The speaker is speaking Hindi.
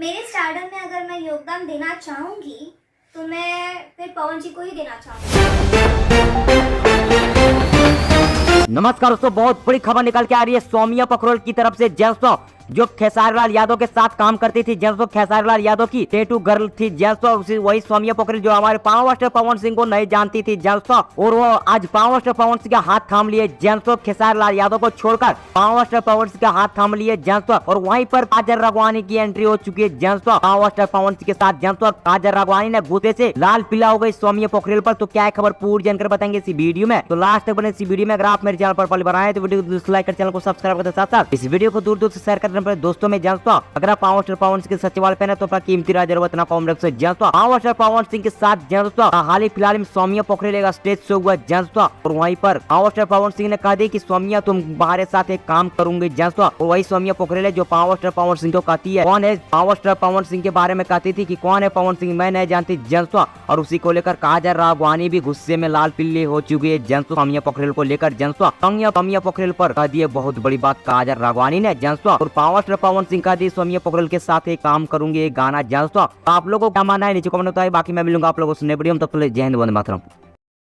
मेरे स्टारडम में अगर मैं योगदान देना चाहूंगी तो मैं फिर पवन जी को ही देना चाहूंगी। नमस्कार दोस्तों, बहुत बड़ी खबर निकल के आ रही है सौम्या पखरौल की तरफ से। दोस्तों, जो खेसारी लाल यादव के साथ काम करती थी, दोस्तों खेसारी लाल यादव की टेटू गर्ल थी दोस्तों, वही सौम्या पखरौल जो हमारे पावर स्टार पवन सिंह को नहीं जानती थी दोस्तों, और वो आज पावर स्टार पवन सिंह का हाथ थाम लिए दोस्तों। खेसारी लाल यादव को छोड़कर पावर स्टार पवन सिंह का हाथ थाम लिए दोस्तों, और वहीं पर काजल राघवानी की एंट्री हो चुकी है दोस्तों पावर स्टार पवन सिंह के साथ दोस्तों। काजल राघवानी ने गुस्से से लाल पीला हो गई सौम्या पखरौल पर। तो क्या है खबर, पूरी जानकारी बताएंगे इसी वीडियो में, तो लास्ट तक बने इसी वीडियो में। अगर आप मेरे चैनल पर पहली बार आए तो वीडियो को लाइक कर चैनल को सब्सक्राइब करते साथ साथ इस वीडियो को दूर दूर से शेयर करने पर दोस्तों में दोस्तों, अगर आप पावर स्टार पवन सिंह के सचिवालय पे तो अपना कीमती राय जरूर इतना कॉमेंट रख दोस्तों। पावर स्टार पवन सिंह के साथ दोस्तों हाल ही फिलहाल में सौम्या पखरौल का स्टेज शो हुआ दोस्तों, और वहीं पर पावर स्टार पवन सिंह ने कहा दी कि सौम्या तुम हमारे साथ एक काम करूंगी दोस्तों, और वही सौम्या पखरौल है जो पावर स्टार पवन सिंह को कहती है। कौन है पावर स्टार पवन सिंह के बारे में कहती थी कि कौन है पवन सिंह, मैं नहीं जानती दोस्तों, और उसी को लेकर काजल राघवानी भी गुस्से में लाल पीली हो चुकी है दोस्तों सौम्या पखरौल को लेकर दोस्तों। सौम्या पखरौल पर कह दी बहुत बड़ी बात काजल राघवानी ने दोस्तों, और पावर स्टार पवन सिंह कह दी सौम्या पखरौल के साथ एक काम करूंगी एक गाना दोस्तों। आप लोगों को क्या मानना है नीचे कमेंट होता है। बाकी मैं मिलूंगा आप लोगों से नए वीडियो में, तब तक जय हिंद वंदे मातरम।